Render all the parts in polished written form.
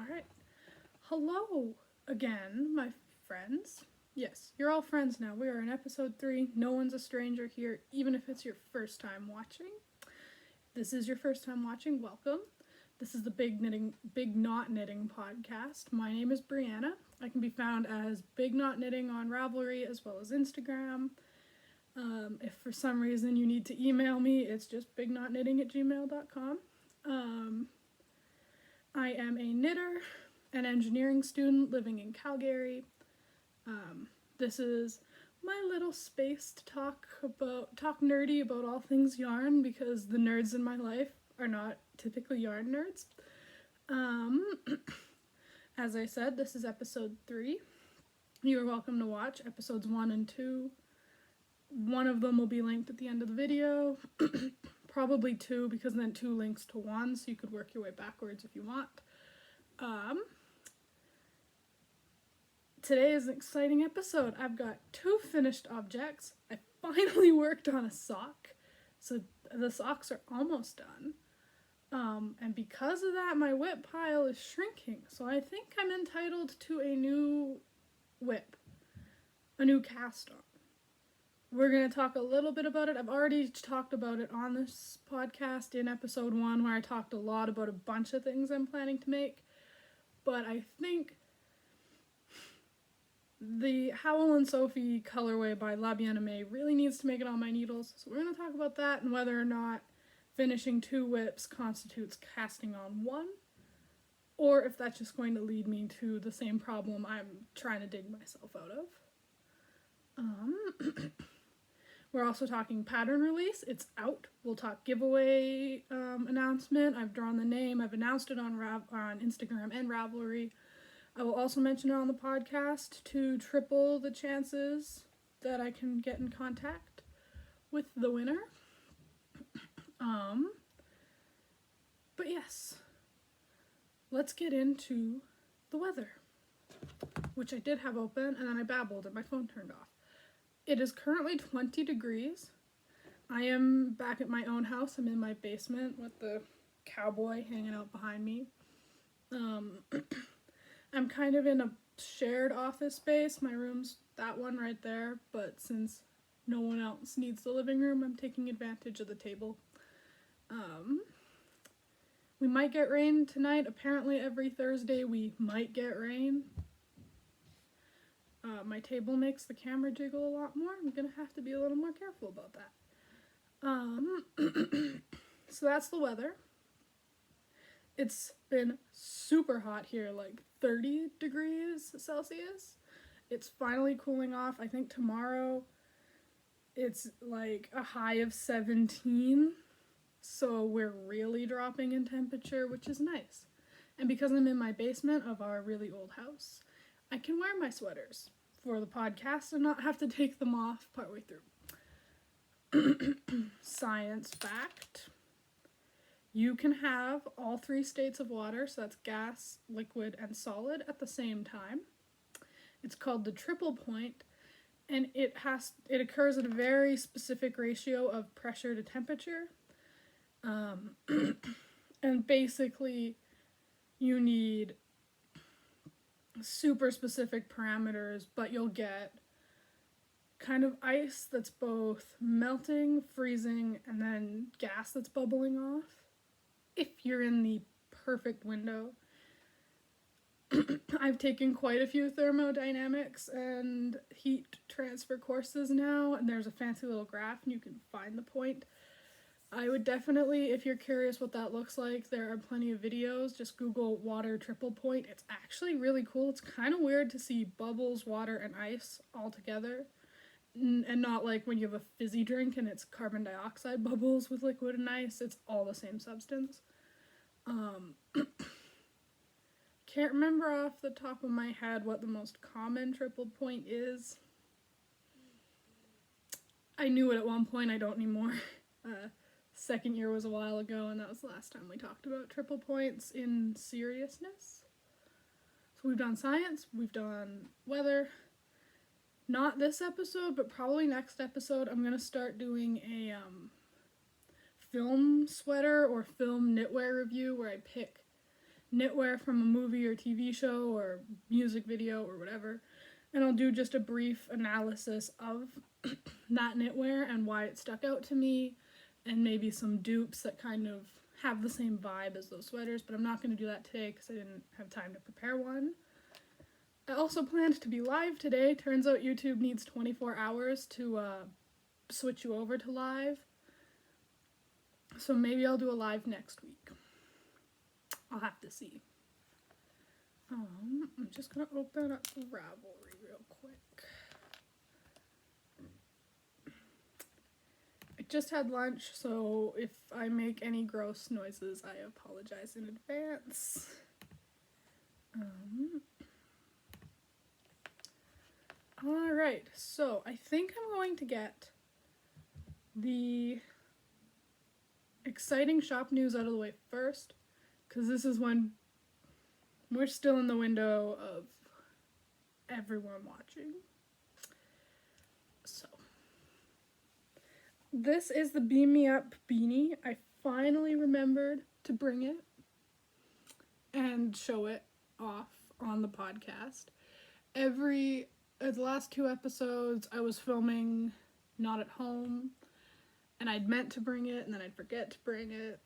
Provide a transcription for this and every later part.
Alright. Hello again, my friends. Yes, you're all friends now. We are in episode 3. No one's a stranger here, even if it's your first time watching. This is your first time watching. Welcome. This is the Big Knot Knitting podcast. My name is Brianna. I can be found as Big Knot Knitting on Ravelry as well as Instagram. If for some reason you need to email me, it's just bignotknitting@gmail.com. I am a knitter, an engineering student living in Calgary. This is my little space to talk nerdy about all things yarn, because the nerds in my life are not typically yarn nerds. As I said, this is episode 3. You are welcome to watch episodes 1 and 2. One of them will be linked at the end of the video. Probably 2, because then 2 links to 1, so you could work your way backwards if you want. Today is an exciting episode. I've got 2 finished objects. I finally worked on a sock, so the socks are almost done. And because of that, my whip pile is shrinking, so I think I'm entitled to a new whip, a new cast on. We're going to talk a little bit about it. I've already talked about it on this podcast in episode 1, where I talked a lot about a bunch of things I'm planning to make. But I think the Howell and Sophie colorway by La Bien-Aimée really needs to make it on my needles. So we're going to talk about that and whether or not finishing 2 whips constitutes casting on 1. Or if that's just going to lead me to the same problem I'm trying to dig myself out of. We're also talking pattern release. It's out. We'll talk giveaway announcement. I've drawn the name. I've announced it on Instagram and Ravelry. I will also mention it on the podcast to triple the chances that I can get in contact with the winner. But yes, let's get into the weather, which I did have open, and then I babbled and my phone turned off. It is currently 20 degrees. I am back at my own house. I'm in my basement with the cowboy hanging out behind me. I'm kind of in a shared office space. My room's that one right there, but since no one else needs the living room, I'm taking advantage of the table. We might get rain tonight. Apparently every Thursday we might get rain. My table makes the camera jiggle a lot more. I'm gonna have to be a little more careful about that. So that's the weather. It's been super hot here, like 30 degrees Celsius. It's finally cooling off. I think tomorrow it's like a high of 17. So we're really dropping in temperature, which is nice. And because I'm in my basement of our really old house, I can wear my sweaters for the podcast and not have to take them off partway through. Science fact. You can have all 3 states of water, so that's gas, liquid, and solid at the same time. It's called the triple point, and it occurs at a very specific ratio of pressure to temperature. And basically you need super specific parameters, but you'll get kind of ice that's both melting, freezing, and then gas that's bubbling off, if you're in the perfect window. I've taken quite a few thermodynamics and heat transfer courses now, and there's a fancy little graph and you can find the point. I would definitely, if you're curious what that looks like, there are plenty of videos. Just Google water triple point. It's actually really cool. It's kind of weird to see bubbles, water, and ice all together. And not like when you have a fizzy drink and it's carbon dioxide bubbles with liquid and ice. It's all the same substance. Can't remember off the top of my head what the most common triple point is. I knew it at one point. I don't anymore. Second year was a while ago, and that was the last time we talked about triple points in seriousness. So we've done science, we've done weather. Not this episode, but probably next episode, I'm going to start doing a film sweater or film knitwear review where I pick knitwear from a movie or TV show or music video or whatever, and I'll do just a brief analysis of that knitwear and why it stuck out to me, and maybe some dupes that kind of have the same vibe as those sweaters, but I'm not going to do that today because I didn't have time to prepare one. I also planned to be live today. Turns out YouTube needs 24 hours to switch you over to live. So maybe I'll do a live next week. I'll have to see. I'm just going to open up Ravelry real quick. I just had lunch, so if I make any gross noises, I apologize in advance. Alright, so I think I'm going to get the exciting shop news out of the way first, because this is when we're still in the window of everyone watching. So, this is the Beam Me Up Beanie. I finally remembered to bring it and show it off on the podcast. The last 2 episodes, I was filming not at home, and I'd meant to bring it, and then I'd forget to bring it.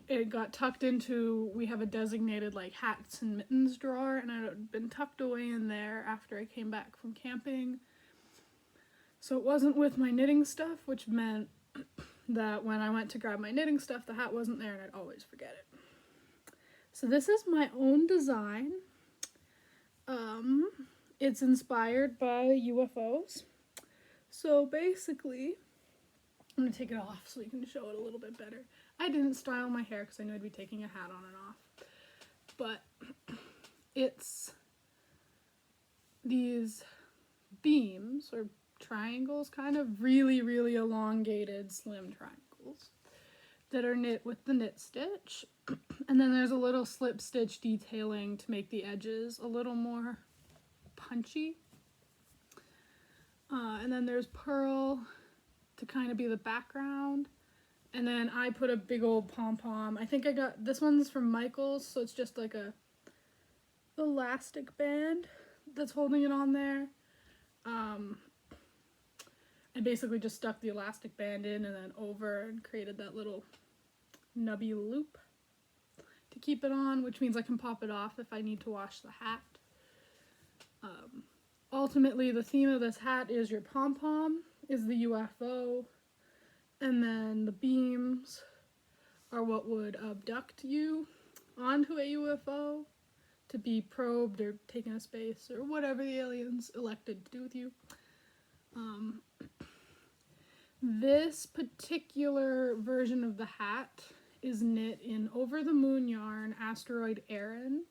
It got tucked into, we have a designated like hats and mittens drawer, and it had been tucked away in there after I came back from camping. So it wasn't with my knitting stuff, which meant that when I went to grab my knitting stuff, the hat wasn't there, and I'd always forget it. So this is my own design. It's inspired by UFOs. So basically, I'm going to take it off so you can show it a little bit better. I didn't style my hair because I knew I'd be taking a hat on and off. But it's these beams or triangles, kind of really, really elongated, slim triangles that are knit with the knit stitch. And then there's a little slip stitch detailing to make the edges a little more punchy. And then there's purl to kind of be the background. And then I put a big old pom-pom. I think I got, this one's from Michael's, so it's just like a elastic band that's holding it on there. I basically just stuck the elastic band in and then over and created that little nubby loop to keep it on, which means I can pop it off if I need to wash the hat. Ultimately, the theme of this hat is your pom-pom is the UFO, and then the beams are what would abduct you onto a UFO to be probed or taken to space or whatever the aliens elected to do with you. This particular version of the hat is knit in Over the Moon yarn Asteroid Erin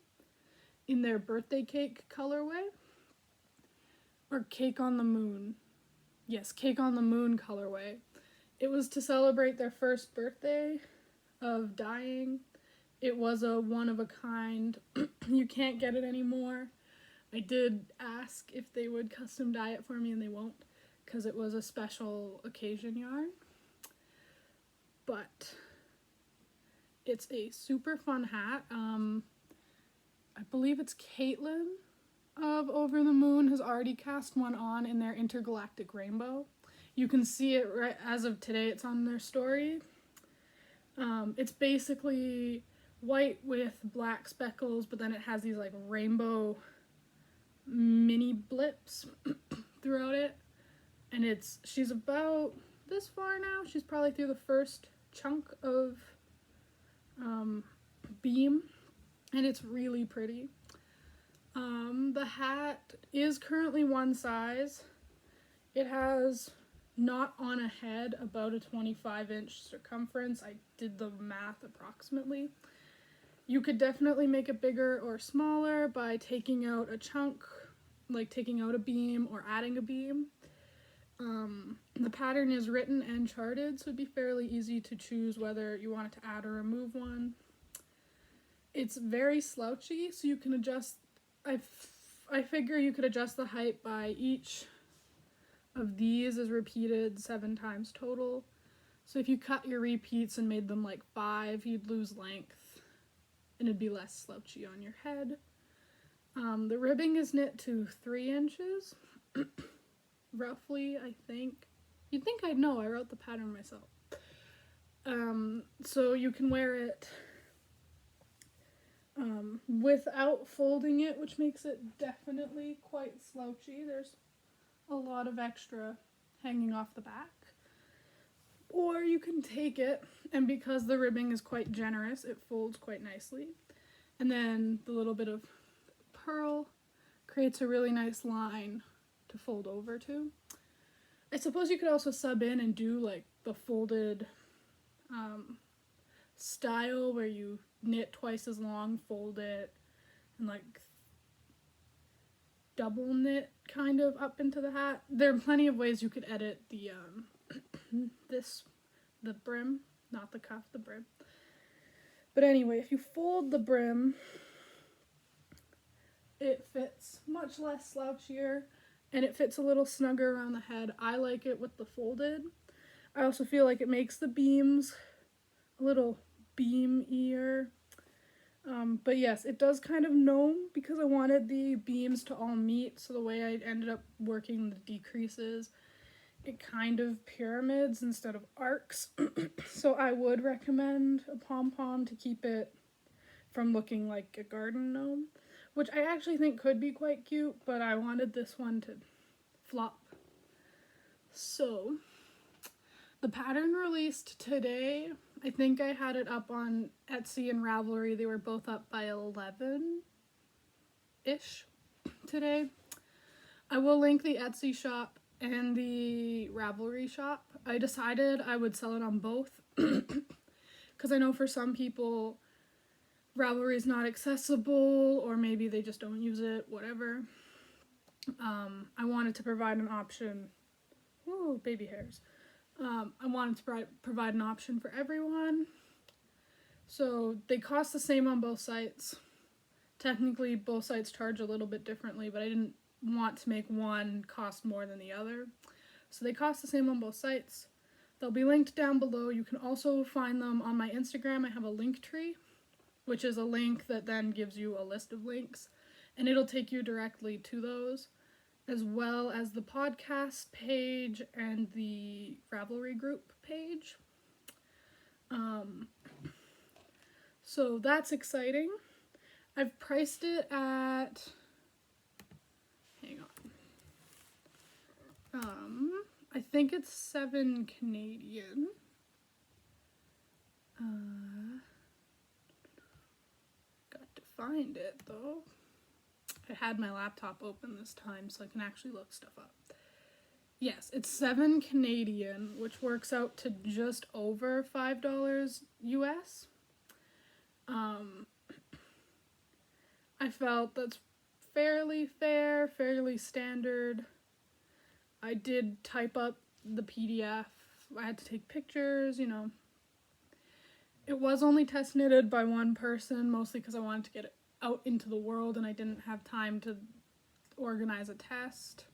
in their birthday cake colorway. Or Cake on the Moon. Yes, Cake on the Moon colorway. It was to celebrate their first birthday of dyeing. It was a one of a kind. You can't get it anymore. I did ask if they would custom dye it for me, and they won't, because it was a special occasion yarn. But it's a super fun hat. I believe it's Caitlin of Over the Moon has already cast one on in their intergalactic rainbow. You can see it right as of today. It's on their story. It's basically white with black speckles, but then it has these like rainbow mini blips throughout it. And she's about this far now. She's probably through the first chunk of beam, and it's really pretty. The hat is currently one size. It has, not on a head, about a 25-inch circumference. I did the math approximately. You could definitely make it bigger or smaller by taking out a chunk, like taking out a beam or adding a beam. The pattern is written and charted, so it'd be fairly easy to choose whether you wanted to add or remove one. It's very slouchy, so you can adjust, I figure you could adjust the height by each of these is repeated 7 times total. So if you cut your repeats and made them like 5, you'd lose length and it'd be less slouchy on your head. The ribbing is knit to 3 inches, roughly, I think. You'd think I'd know, I wrote the pattern myself. So you can wear it without folding it, which makes it definitely quite slouchy. There's a lot of extra hanging off the back. Or you can take it, and because the ribbing is quite generous, it folds quite nicely. And then the little bit of pearl creates a really nice line to fold over to. I suppose you could also sub in and do like the folded style where you knit twice as long, fold it, and like double knit kind of up into the hat. There are plenty of ways you could edit the the brim, not the cuff, the brim. But anyway, if you fold the brim, it fits much less slouchier, and it fits a little snugger around the head. I like it with the folded. I also feel like it makes the beams a little beam-ier. But yes, it does kind of gnome because I wanted the beams to all meet, so the way I ended up working the decreases, it kind of pyramids instead of arcs. So I would recommend a pom-pom to keep it from looking like a garden gnome, which I actually think could be quite cute, but I wanted this one to flop. So the pattern released today. I think I had it up on Etsy and Ravelry. They were both up by 11-ish today. I will link the Etsy shop and the Ravelry shop. I decided I would sell it on both because I know for some people Ravelry is not accessible, or maybe they just don't use it, whatever. I wanted to provide an option. Ooh, baby hairs. I wanted to provide an option for everyone. So they cost the same on both sites. Technically, both sites charge a little bit differently, but I didn't want to make one cost more than the other. So they cost the same on both sites. They'll be linked down below. You can also find them on my Instagram. I have a link tree, which is a link that then gives you a list of links, and it'll take you directly to those, as well as the podcast page and the Ravelry group page. So that's exciting. I've priced it at, hang on, I think it's $7 Canadian. Got to find it though. I had my laptop open this time so I can actually look stuff up. Yes, it's $7 Canadian, which works out to just over $5 US. I felt that's fairly fair, fairly standard. I did type up the PDF. I had to take pictures, you know. It was only test knitted by one person, mostly because I wanted to get it out into the world and I didn't have time to organize a test.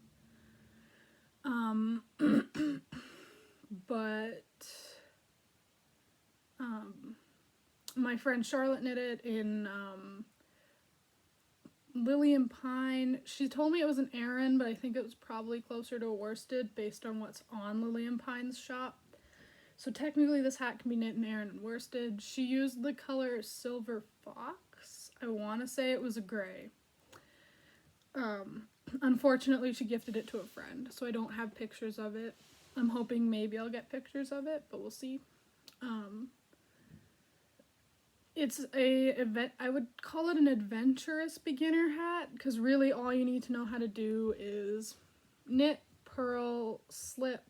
But my friend Charlotte knit it in Lily and Pine. She told me it was an Aran, but I think it was probably closer to a worsted based on what's on Lily and Pine's shop. So technically this hat can be knit in Aran and worsted. She used the color Silver Fox. I want to say it was a gray. Unfortunately, she gifted it to a friend, so I don't have pictures of it. I'm hoping maybe I'll get pictures of it, but we'll see. It's I would call it an adventurous beginner hat, because really all you need to know how to do is knit, purl, slip,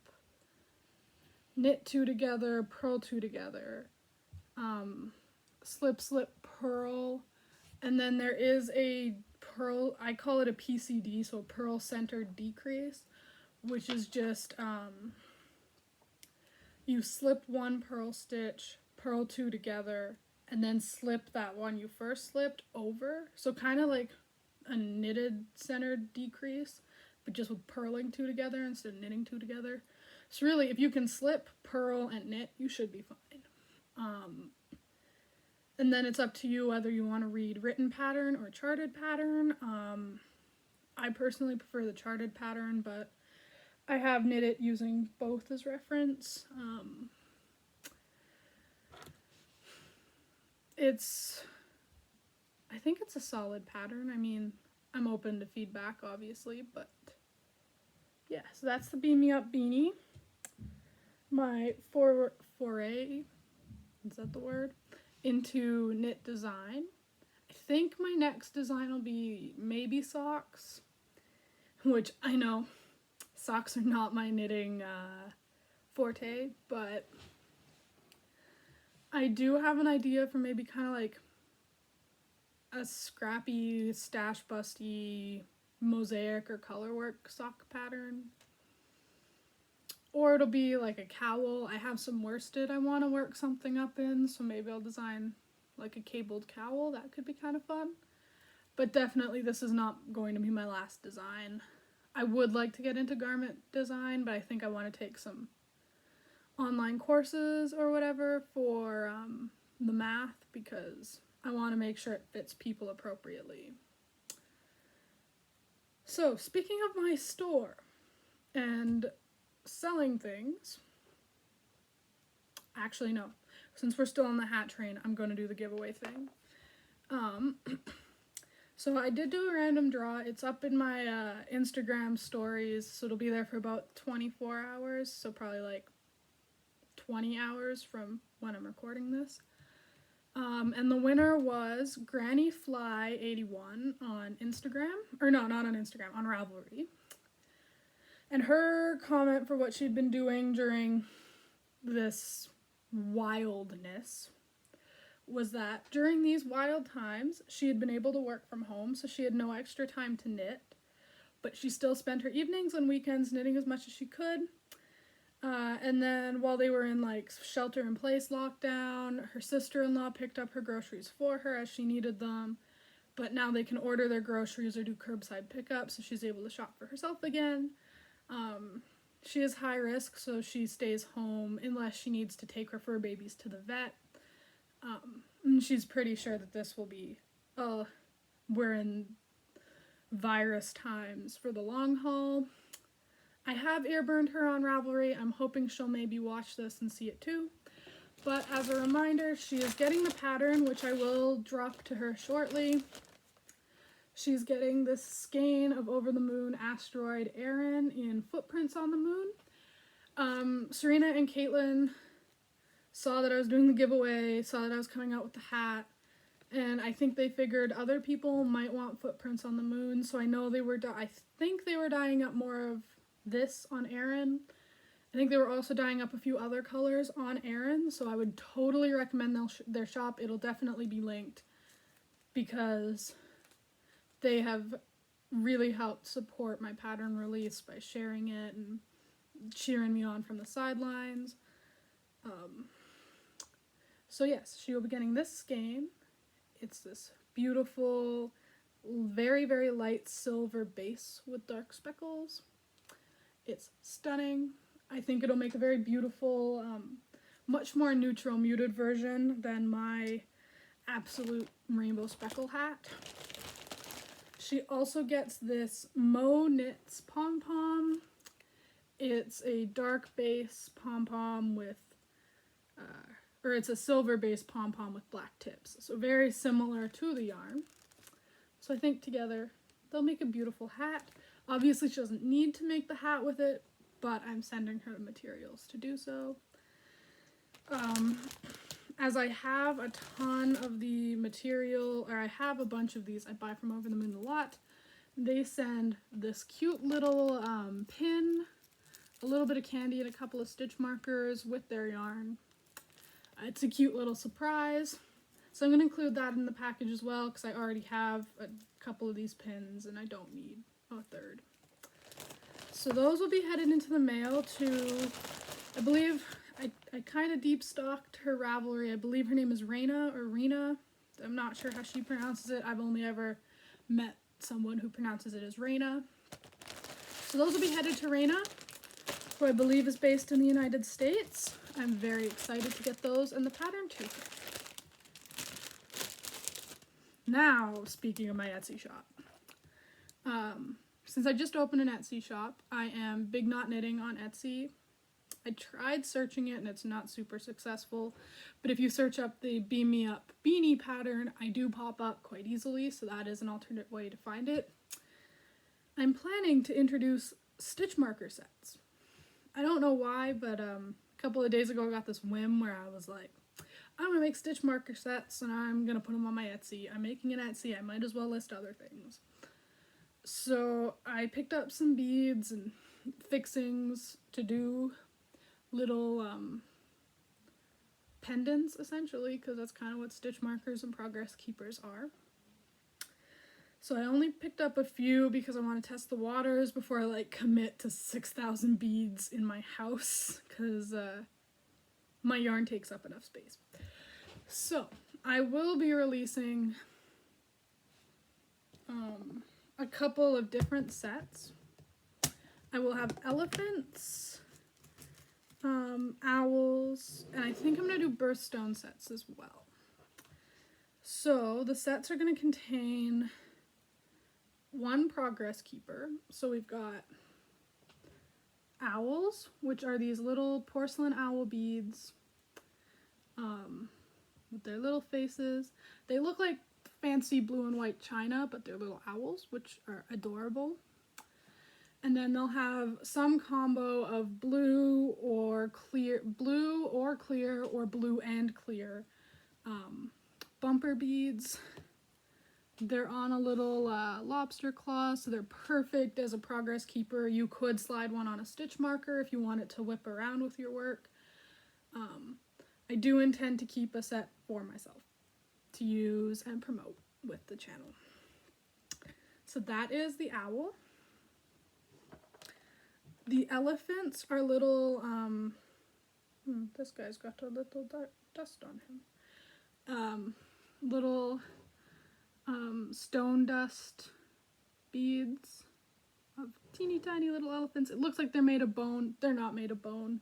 knit 2 together, purl 2 together, slip, slip, purl, and then there is a purl, I call it a PCD, so a purl centered decrease, which is just, you slip 1 purl stitch, purl 2 together, and then slip that one you first slipped over, so kind of like a knitted centered decrease, but just with purling 2 together instead of knitting 2 together. So really, if you can slip, purl, and knit, you should be fine. And then it's up to you whether you want to read written pattern or charted pattern. I personally prefer the charted pattern, but I have knit it using both as reference. I think it's a solid pattern. I mean, I'm open to feedback, obviously, but yeah, so that's the Beam Me Up Beanie. My foray, is that the word? Into knit design. I think my next design will be maybe socks, which I know socks are not my knitting forte, but I do have an idea for maybe kind of like a scrappy, stash busty, mosaic or colorwork sock pattern. Or it'll be like a cowl. I have some worsted I want to work something up in, so maybe I'll design like a cabled cowl. That could be kind of fun. But definitely this is not going to be my last design. I would like to get into garment design, but I think I want to take some online courses or whatever for the math, because I want to make sure it fits people appropriately. So, speaking of my store and selling things, actually no, since we're still on the hat train, I'm going to do the giveaway thing. So I did do a random draw. It's up in my Instagram stories, so it'll be there for about 24 hours, so probably like 20 hours from when I'm recording this. And the winner was Granny Fly 81 on Instagram, or no, not on Instagram, on Ravelry. And her comment for what she'd been doing during this wildness was that during these wild times, she had been able to work from home, so she had no extra time to knit, but she still spent her evenings and weekends knitting as much as she could. And then while they were in like shelter-in-place lockdown, her sister-in-law picked up her groceries for her as she needed them, but now they can order their groceries or do curbside pickup, so she's able to shop for herself again. She is high risk, so she stays home unless she needs to take her fur babies to the vet. And she's pretty sure that this will be, we're in virus times for the long haul. I have earburned her on Ravelry. I'm hoping she'll maybe watch this and see it too. But as a reminder, she is getting the pattern, which I will drop to her shortly. She's getting this skein of Over the Moon Asteroid Erin in Footprints on the Moon. Serena and Caitlin saw that I was doing the giveaway, saw that I was coming out with the hat, and I think they figured other people might want Footprints on the Moon, so I know I think they were dyeing up more of this on Erin. I think they were also dyeing up a few other colors on Erin, so I would totally recommend their shop. It'll definitely be linked, because they have really helped support my pattern release by sharing it and cheering me on from the sidelines. So yes, she will be getting this skein. It's this beautiful, very, very light silver base with dark speckles. It's stunning. I think it'll make a very beautiful, much more neutral, muted version than my absolute rainbow speckle hat. She also gets this Mo Knits pom-pom. It's a dark base pom-pom with, or it's a silver base pom-pom with black tips. So very similar to the yarn. So I think together they'll make a beautiful hat. Obviously she doesn't need to make the hat with it, but I'm sending her the materials to do so. As I have a ton of the material, or I have a bunch of these I buy from Over the Moon a lot, they send this cute little pin, a little bit of candy, and a couple of stitch markers with their yarn. It's a cute little surprise. So I'm going to include that in the package as well, because I already have a couple of these pins and I don't need a third. So those will be headed into the mail to, I believe, I kind of deep stalked her Ravelry. I believe her name is Raina or Rena. I'm not sure how she pronounces it. I've only ever met someone who pronounces it as Raina. So those will be headed to Raina, who I believe is based in the United States. I'm very excited to get those and the pattern to her. Now, speaking of my Etsy shop. Since I just opened an Etsy shop, I am big knot knitting on Etsy. I tried searching it and it's not super successful, but if you search up the Beam Me Up Beanie pattern, I do pop up quite easily, so that is an alternate way to find it. I'm planning to introduce stitch marker sets. I don't know why, but a couple of days ago I got this whim where I was like, I'm going to make stitch marker sets and I'm going to put them on my Etsy. I'm making an Etsy, I might as well list other things. So I picked up some beads and fixings to do little pendants, essentially, because that's kind of what stitch markers and progress keepers are. So I only picked up a few because I want to test the waters before I like commit to 6,000 beads in my house, because my yarn takes up enough space. So I will be releasing a couple of different sets. I will have elephants, owls, and I think I'm going to do birthstone sets as well. So the sets are going to contain one progress keeper. So we've got owls, which are these little porcelain owl beads with their little faces. They look like fancy blue and white china, but they're little owls, which are adorable. And then they'll have some combo of blue or clear, or blue and clear bumper beads. They're on a little lobster claw, so they're perfect as a progress keeper. You could slide one on a stitch marker if you want it to whip around with your work. I do intend to keep a set for myself to use and promote with the channel. So that is the owl. The elephants are little, this guy's got a little dust on him. Little stone dust beads of teeny tiny little elephants. It looks like they're made of bone. They're not made of bone.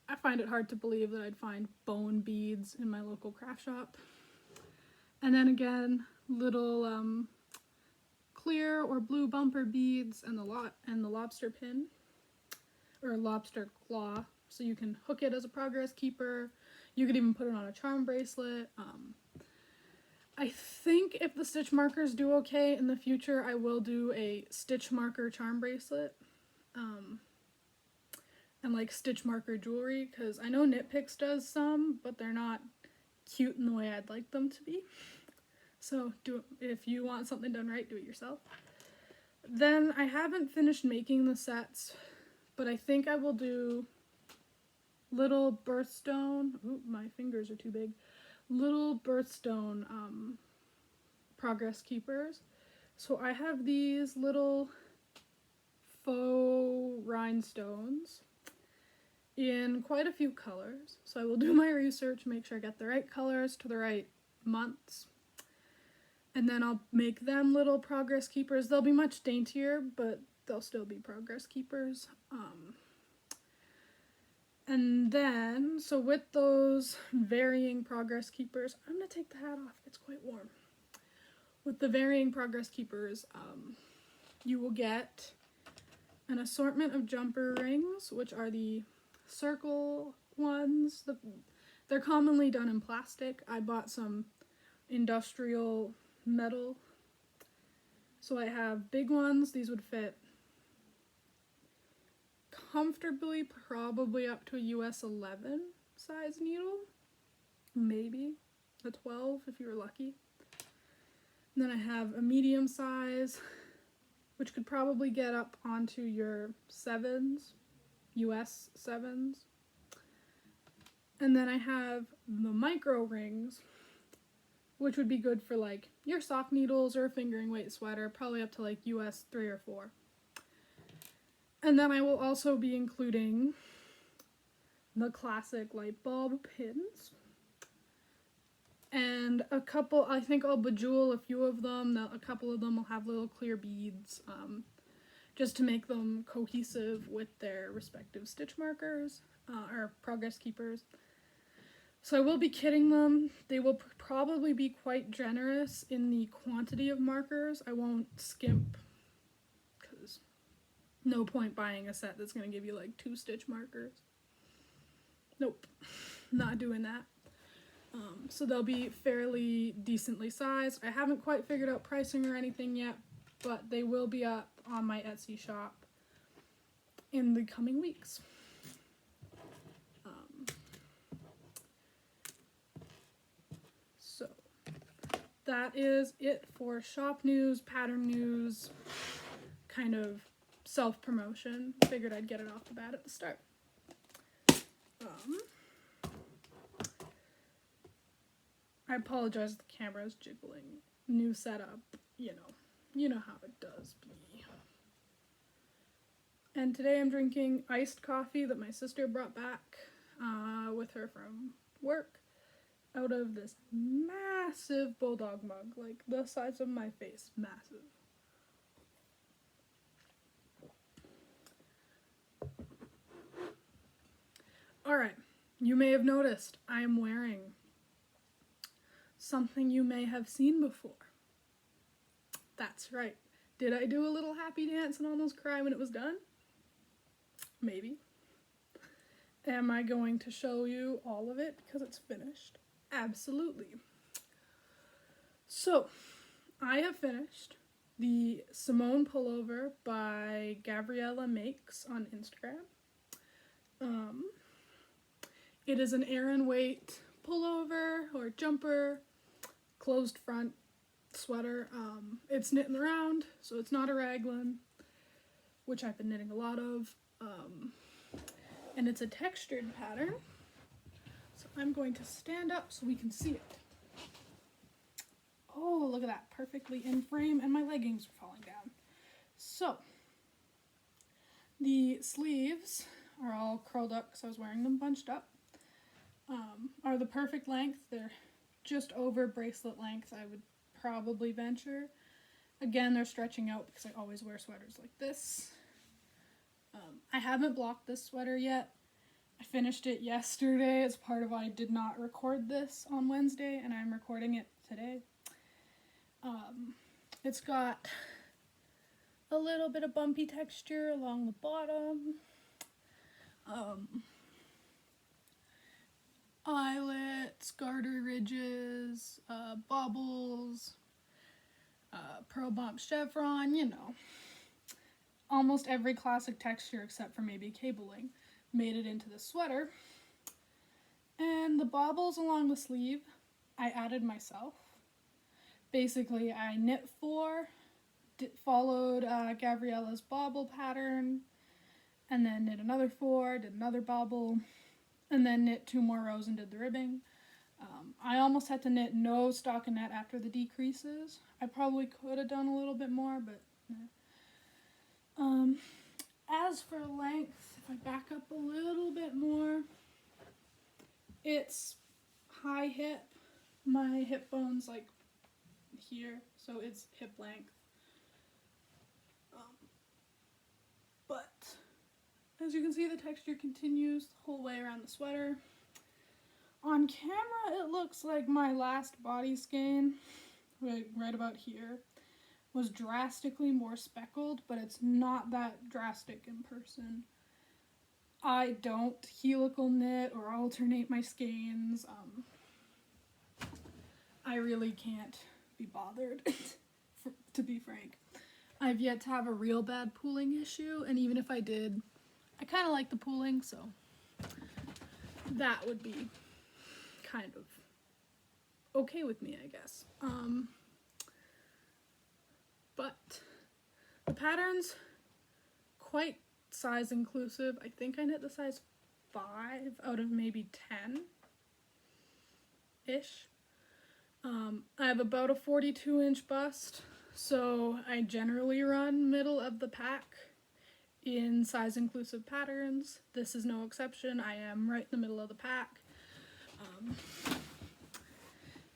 I find it hard to believe that I'd find bone beads in my local craft shop. And then again, little clear or blue bumper beads and the lobster pin or lobster claw, so you can hook it as a progress keeper. You could even put it on a charm bracelet. I think if the stitch markers do okay in the future, I will do a stitch marker charm bracelet and like stitch marker jewelry, because I know Knit Picks does some, but they're not cute in the way I'd like them to be. So if you want something done right, do it yourself. Then I haven't finished making the sets, but I think I will do little birthstone. Ooh, my fingers are too big. Little birthstone progress keepers. So I have these little faux rhinestones in quite a few colors. So I will do my research, make sure I get the right colors to the right months. And then I'll make them little progress keepers. They'll be much daintier, but they'll still be progress keepers. And then, so with those varying progress keepers, I'm going to take the hat off, it's quite warm. With the varying progress keepers, you will get an assortment of jumper rings, which are the circle ones. They're commonly done in plastic. I bought some industrial metal. So I have big ones. These would fit comfortably, probably up to a US 11 size needle. Maybe a 12 if you were lucky. And then I have a medium size, which could probably get up onto your 7s, US 7s. And then I have the micro rings, which would be good for like your sock needles or a fingering weight sweater, probably up to like US 3 or 4. And then I will also be including the classic light bulb pins. And a couple, I think I'll bejewel a few of them. A couple of them will have little clear beads, just to make them cohesive with their respective stitch markers, or progress keepers. So I will be kitting them. They will probably be quite generous in the quantity of markers. I won't skimp, because no point buying a set that's going to give you like 2-stitch markers. Nope, not doing that. So they'll be fairly decently sized. I haven't quite figured out pricing or anything yet, but they will be up on my Etsy shop in the coming weeks. So that is it for shop news, pattern news, kind of self-promotion. Figured I'd get it off the bat at the start. I apologize if the camera's jiggling. New setup, you know how it does be. And today I'm drinking iced coffee that my sister brought back with her from work out of this massive bulldog mug, like the size of my face, massive. Alright, you may have noticed I am wearing something you may have seen before. That's right. Did I do a little happy dance and almost cry when it was done? Maybe. Am I going to show you all of it because it's finished? Absolutely. So, I have finished the Simone pullover by Gabriella Makes on Instagram. It is an Aran weight pullover or jumper, closed front sweater. It's knit in the round, so it's not a raglan, which I've been knitting a lot of. And it's a textured pattern. So I'm going to stand up so we can see it. Oh, look at that, perfectly in frame, and my leggings are falling down. So, the sleeves are all curled up because I was wearing them bunched up. Are the perfect length. They're just over bracelet length, I would probably venture. Again, they're stretching out because I always wear sweaters like this. I haven't blocked this sweater yet. I finished it yesterday. It's part of why I did not record this on Wednesday, and I'm recording it today. It's got a little bit of bumpy texture along the bottom. Eyelets, garter ridges, bobbles, pearl bump chevron, you know. Almost every classic texture except for maybe cabling made it into the sweater. And the bobbles along the sleeve, I added myself. Basically, I knit 4, followed Gabriella's bobble pattern, and then knit another 4, did another bobble, and then knit 2 more rows and did the ribbing. I almost had to knit no stockinette after the decreases. I probably could have done a little bit more, but as for length, if I back up a little bit more, it's high hip. My hip bone's like here, so it's hip length. But as you can see, the texture continues the whole way around the sweater. On camera, it looks like my last body skein, right about here, was drastically more speckled, but it's not that drastic in person. I don't helical knit or alternate my skeins. I really can't be bothered, to be frank. I've yet to have a real bad pooling issue, and even if I did, I kind of like the pooling, so that would be kind of okay with me, I guess. But the pattern's quite size inclusive. I think I knit the size 5 out of maybe 10-ish. I have about a 42-inch bust, so I generally run middle of the pack in size inclusive patterns. This is no exception. I am right in the middle of the pack.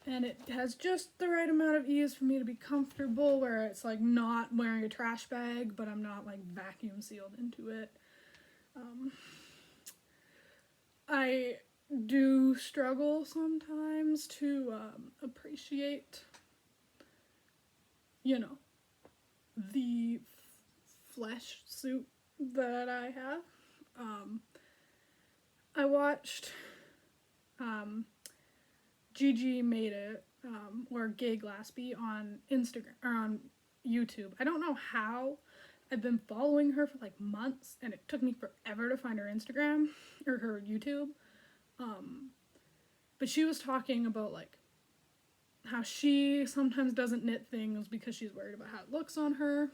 And it has just the right amount of ease for me to be comfortable, where it's like not wearing a trash bag, but I'm not like vacuum sealed into it. I do struggle sometimes to appreciate, you know, the flesh suit that I have. I watched Gigi Made It, or Gay Glaspie on Instagram, or on YouTube. I don't know how. I've been following her for like months, and it took me forever to find her Instagram, or her YouTube. But she was talking about like how she sometimes doesn't knit things because she's worried about how it looks on her.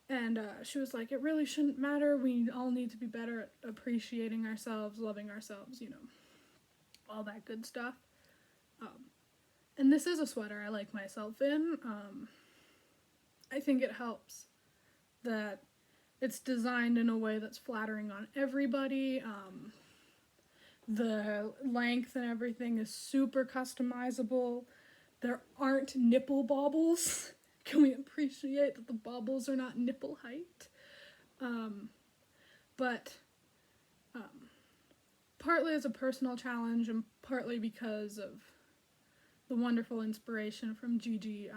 And she was like, it really shouldn't matter. We all need to be better at appreciating ourselves, loving ourselves, you know, all that good stuff. And this is a sweater I like myself in. I think it helps that it's designed in a way that's flattering on everybody. The length and everything is super customizable. There aren't nipple bobbles. Can we appreciate that the bobbles are not nipple height? But partly as a personal challenge and partly because of the wonderful inspiration from Gigi,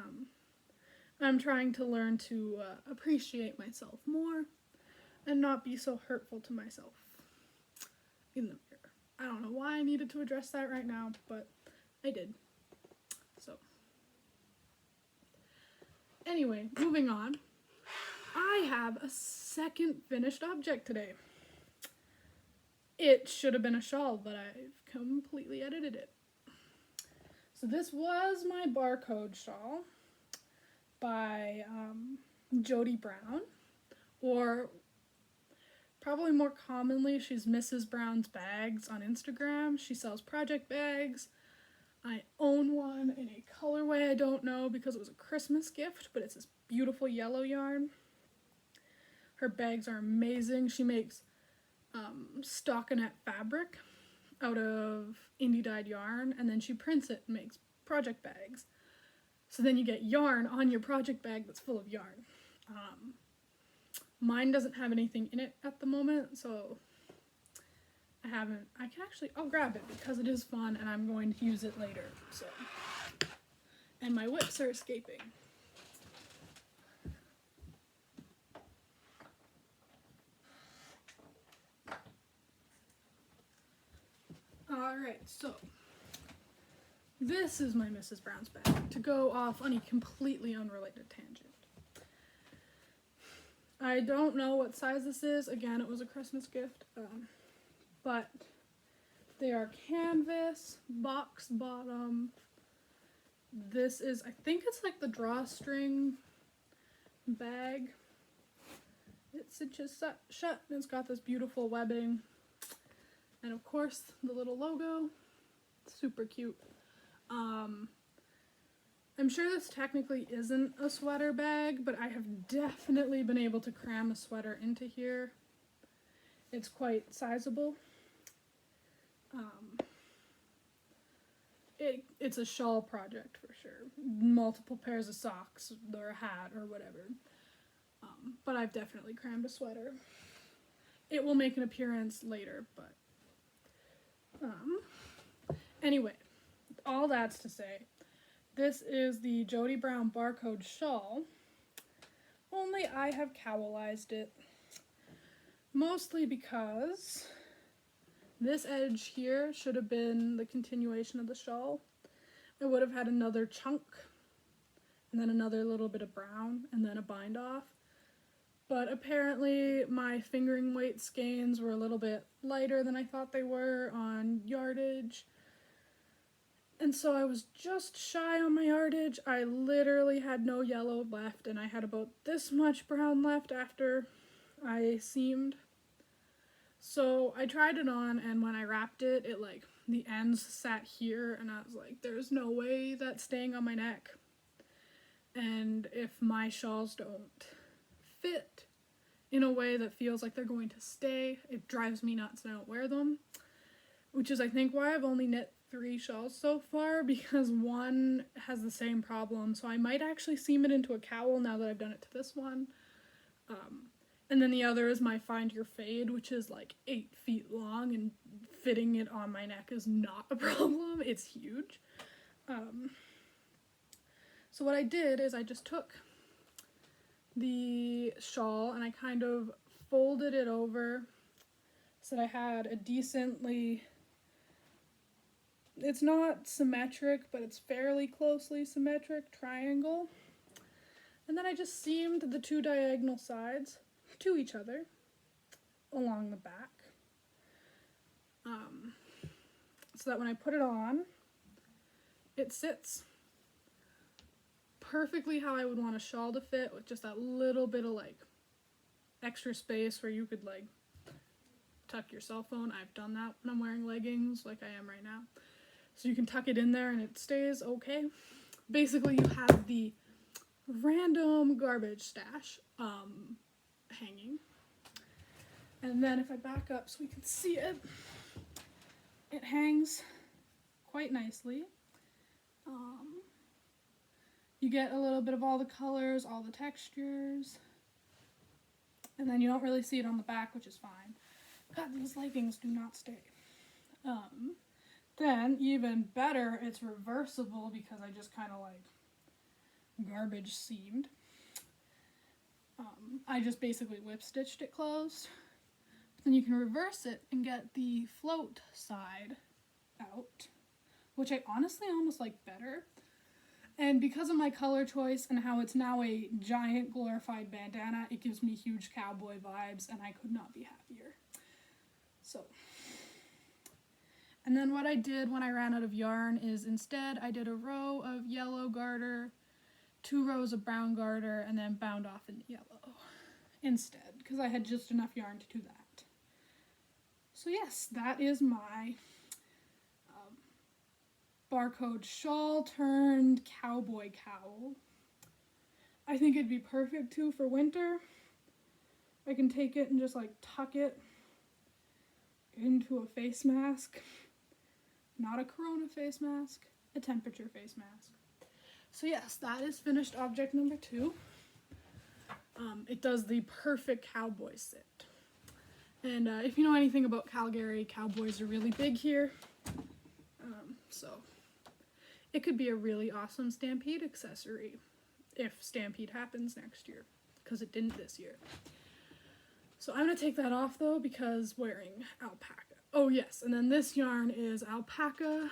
I'm trying to learn to appreciate myself more and not be so hurtful to myself in the mirror. I don't know why I needed to address that right now, but I did. So, anyway, moving on. I have a second finished object today. It should have been a shawl, but I've completely edited it. So this was my barcode shawl by Jody Brown, or probably more commonly, she's Mrs. Brown's Bags on Instagram. She sells project bags. I own one in a colorway I don't know because it was a Christmas gift, but it's this beautiful yellow yarn. Her bags are amazing. She makes stockinette fabric out of indie dyed yarn, and then she prints it and makes project bags. So then you get yarn on your project bag that's full of yarn. Mine doesn't have anything in it at the moment, so I'll grab it because it is fun and I'm going to use it later, so. And my whips are escaping. Alright, so this is my Mrs. Brown's bag, to go off on a completely unrelated tangent. I don't know what size this is. Again, it was a Christmas gift, but they are canvas, box bottom. This is, I think it's like the drawstring bag. It cinches shut and it's got this beautiful webbing. And of course, the little logo. Super cute. I'm sure this technically isn't a sweater bag, but I have definitely been able to cram a sweater into here. It's quite sizable. It's a shawl project for sure. Multiple pairs of socks or a hat or whatever. But I've definitely crammed a sweater. It will make an appearance later, but anyway, all that's to say, this is the Jody Brown barcode shawl, only I have cowlized it, mostly because this edge here should have been the continuation of the shawl. I would have had another chunk, and then another little bit of brown, and then a bind off. But apparently my fingering weight skeins were a little bit lighter than I thought they were on yardage. And so I was just shy on my yardage. I literally had no yellow left, and I had about this much brown left after I seamed. So I tried it on, and when I wrapped it, the ends sat here, and I was like, there's no way that's staying on my neck. And if my shawls don't fit in a way that feels like they're going to stay, it drives me nuts and I don't wear them. Which is, I think, why I've only knit 3 shawls so far, because one has the same problem. So I might actually seam it into a cowl now that I've done it to this one. And then the other is my Find Your Fade, which is like 8 feet long and fitting it on my neck is not a problem. It's huge. So what I did is I just took the shawl and I kind of folded it over so that I had a decently, it's not symmetric, but it's fairly closely symmetric triangle. And then I just seamed the two diagonal sides to each other along the back. So that when I put it on, it sits perfectly how I would want a shawl to fit, with just that little bit of like extra space where you could like tuck your cell phone. I've done that when I'm wearing leggings like I am right now. So you can tuck it in there and it stays okay. Basically you have the random garbage stash hanging. And then if I back up so we can see it, it hangs quite nicely. You get a little bit of all the colors, all the textures, and then you don't really see it on the back, which is fine. God, these leggings do not stay. Then, even better, it's reversible because I just kind of like garbage seamed. I just basically whip stitched it closed. Then you can reverse it and get the float side out, which I honestly almost like better. And because of my color choice and how it's now a giant glorified bandana, it gives me huge cowboy vibes, and I could not be happier. So, and then what I did when I ran out of yarn is instead I did a row of yellow garter, 2 rows of brown garter, and then bound off in yellow instead, because I had just enough yarn to do that. So yes, that is my barcode shawl turned cowboy cowl. I think it'd be perfect too for winter. I can take it and just like tuck it into a face mask. Not a corona face mask, a temperature face mask. So yes, that is finished object number 2. It does the perfect cowboy sit. And if you know anything about Calgary, cowboys are really big here. So it could be a really awesome Stampede accessory if Stampede happens next year, because it didn't this year. So I'm going to take that off though, because wearing alpaca. Oh yes, and then this yarn is alpaca.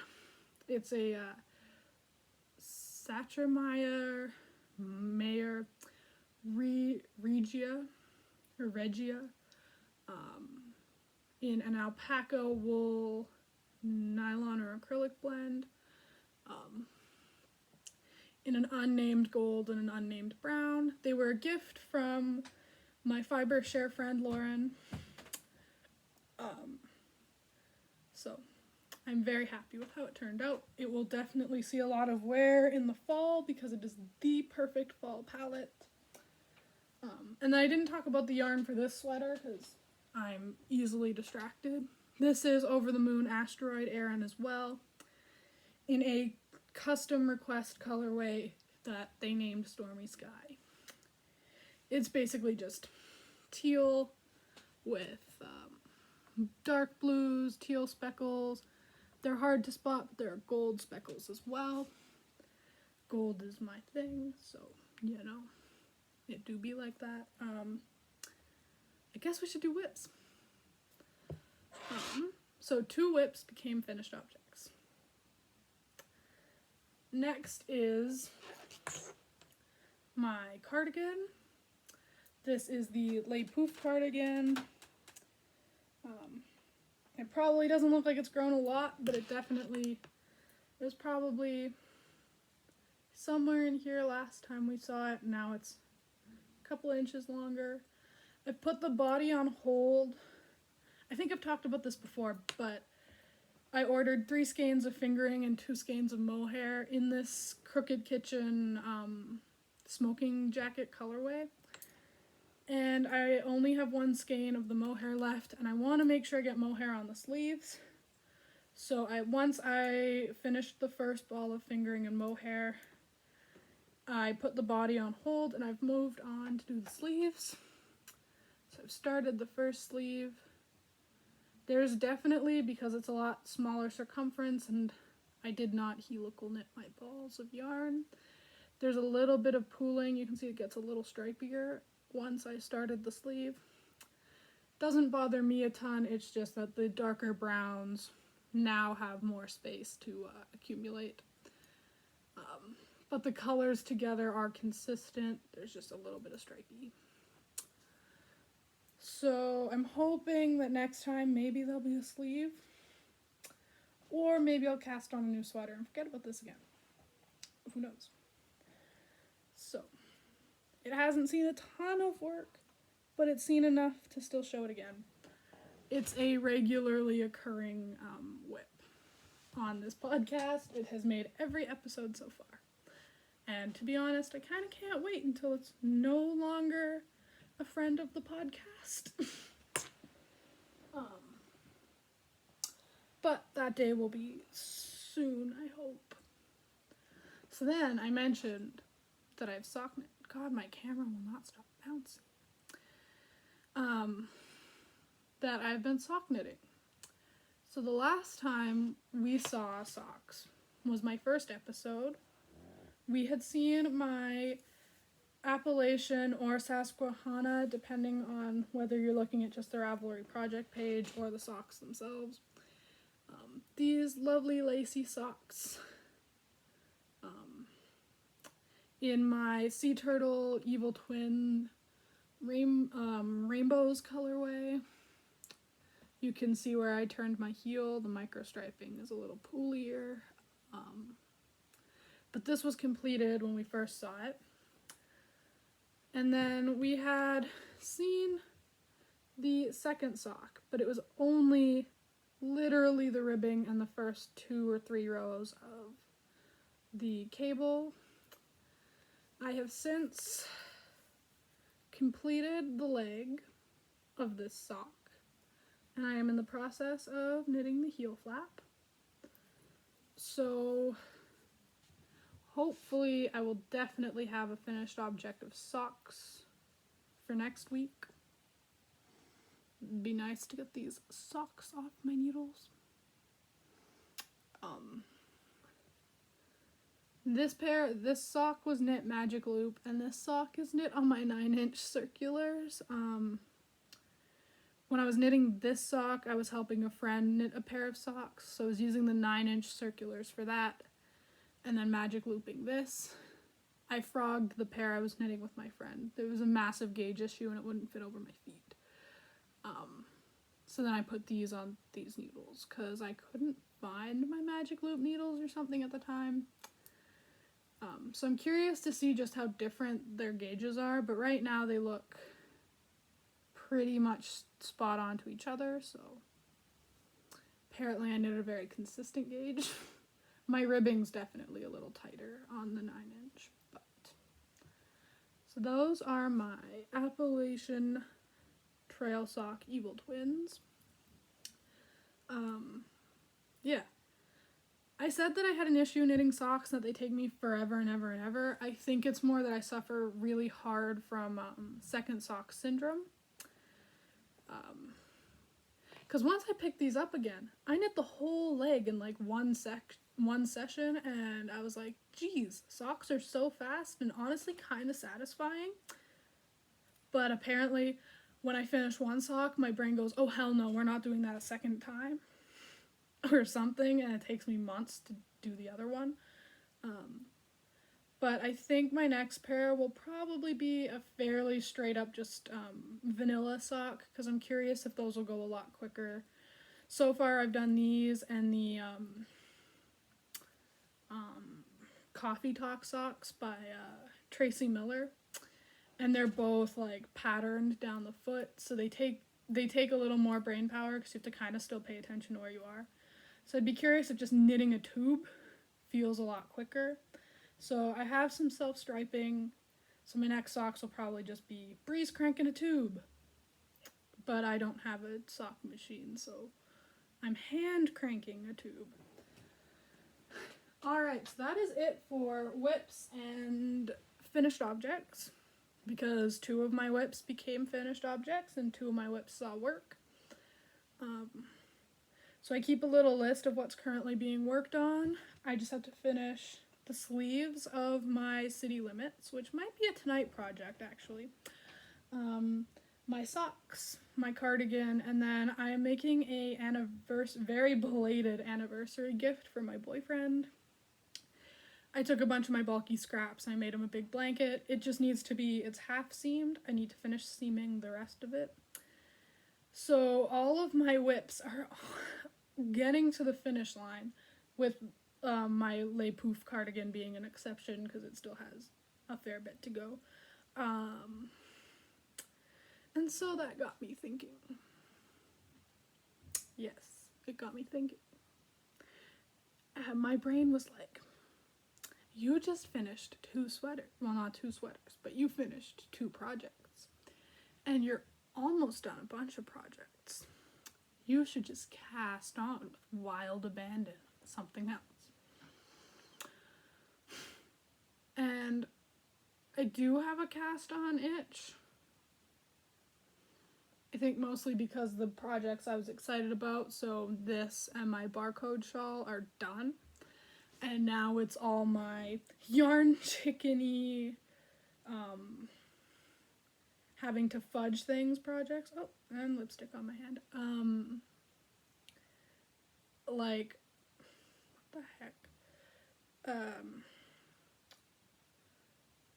It's a Sachermeyer Mayer Regia in an alpaca wool nylon or acrylic blend, in an unnamed gold and an unnamed brown. They were a gift from my fiber share friend Lauren. So I'm very happy with how it turned out. It will definitely see a lot of wear in the fall because it is the perfect fall palette. And then I didn't talk about the yarn for this sweater because I'm easily distracted. This is Over the Moon Asteroid Aran as well, in a custom request colorway that they named Stormy Sky. It's basically just teal with dark blues, teal speckles. They're hard to spot, but there are gold speckles as well. Gold is my thing, so, you know, it do be like that. I guess we should do whips. So 2 whips became finished objects. Next is my cardigan. This is the Les Pouf cardigan. It probably doesn't look like it's grown a lot, but it definitely was probably somewhere in here last time we saw it. Now it's a couple inches longer. I've put the body on hold. I think I've talked about this before, but I ordered 3 skeins of fingering and 2 skeins of mohair in this Crooked Kitchen smoking jacket colorway. And I only have 1 skein of the mohair left, and I want to make sure I get mohair on the sleeves. So once I finished the first ball of fingering and mohair, I put the body on hold, and I've moved on to do the sleeves. So I've started the first sleeve, There's definitely, because it's a lot smaller circumference and I did not helical knit my balls of yarn, there's a little bit of pooling. You can see it gets a little stripier once I started the sleeve. Doesn't bother me a ton, it's just that the darker browns now have more space to accumulate. But the colors together are consistent. There's just a little bit of stripey. So I'm hoping that next time maybe there'll be a sleeve. Or maybe I'll cast on a new sweater and forget about this again. Who knows? So, it hasn't seen a ton of work, but it's seen enough to still show it again. It's a regularly occurring whip on this podcast. It has made every episode so far. And to be honest, I kind of can't wait until it's no longer a friend of the podcast. But that day will be soon, I hope. So then I mentioned that I've sock knit. God, my camera will not stop bouncing. That I've been sock knitting. So the last time we saw socks was my first episode. We had seen my Appalachian or Susquehanna, depending on whether you're looking at just the Ravelry project page or the socks themselves. These lovely lacy socks. In my Sea Turtle Evil Twin Rainbows colorway. You can see where I turned my heel. The micro striping is a little poolier. But this was completed when we first saw it. And then we had seen the second sock, but it was only literally the ribbing and the first 2 or 3 rows of the cable. I have since completed the leg of this sock, and I am in the process of knitting the heel flap. So hopefully I will definitely have a finished object of socks for next week. It'd be nice to get these socks off my needles. This sock was knit magic loop, and this sock is knit on my 9-inch circulars. When I was knitting this sock, I was helping a friend knit a pair of socks, so I was using the 9-inch circulars for that, and then magic looping this. I frogged the pair I was knitting with my friend. There was a massive gauge issue and it wouldn't fit over my feet. So then I put these on these needles, because I couldn't find my magic loop needles or something at the time. So I'm curious to see just how different their gauges are, but right now they look pretty much spot on to each other, so apparently I knit a very consistent gauge. My ribbing's definitely a little tighter on the 9-inch, but so those are my Appalachian Trail Sock Evil Twins. Yeah. I said that I had an issue knitting socks, that they take me forever and ever and ever. I think it's more that I suffer really hard from second sock syndrome. Because once I picked these up again, I knit the whole leg in like one session, and I was like, geez, socks are so fast and honestly kind of satisfying. But apparently, when I finish one sock, my brain goes, oh hell no, we're not doing that a second time. Or something, and it takes me months to do the other one. But I think my next pair will probably be a fairly straight up just vanilla sock, because I'm curious if those will go a lot quicker. So far I've done these and the Coffee Talk socks by Tracy Miller, and they're both like patterned down the foot, so they take a little more brain power because you have to kind of still pay attention to where you are. So I'd be curious if just knitting a tube feels a lot quicker. So I have some self-striping, so my next socks will probably just be breeze cranking a tube. But I don't have a sock machine, so I'm hand cranking a tube. Alright, so that is it for whips and finished objects, because 2 of my whips became finished objects and 2 of my whips saw work. So I keep a little list of what's currently being worked on. I just have to finish the sleeves of my City Limits, which might be a tonight project actually. My socks, my cardigan, and then I am making a very belated anniversary gift for my boyfriend. I took a bunch of my bulky scraps and I made him a big blanket. It just needs to be, it's half seamed. I need to finish seaming the rest of it. So all of my whips are getting to the finish line, with my Le Pouf cardigan being an exception because it still has a fair bit to go. And so that got me thinking. Yes, it got me thinking. My brain was like, you just finished 2 sweaters. Well, not 2 sweaters, but you finished 2 projects. And you're almost done a bunch of projects. You should just cast on with wild abandon something else. And I do have a cast on itch. I think mostly because the projects I was excited about, so this and my barcode shawl are done. And now it's all my yarn chickeny, having to fudge things projects. Oh, and lipstick on my hand. Like, what the heck?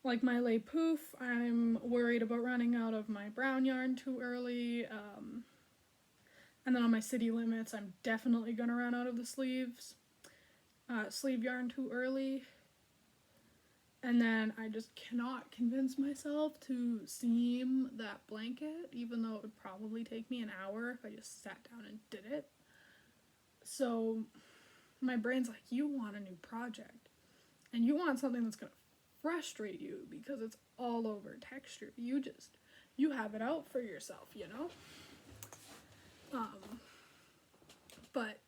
Like my Le Pouf, I'm worried about running out of my brown yarn too early. And then on my City Limits, I'm definitely gonna run out of the sleeve yarn too early. And then I just cannot convince myself to seam that blanket, even though it would probably take me an hour if I just sat down and did it. So my brain's like, you want a new project, and you want something that's gonna frustrate you because it's all over texture. You have it out for yourself, you know? But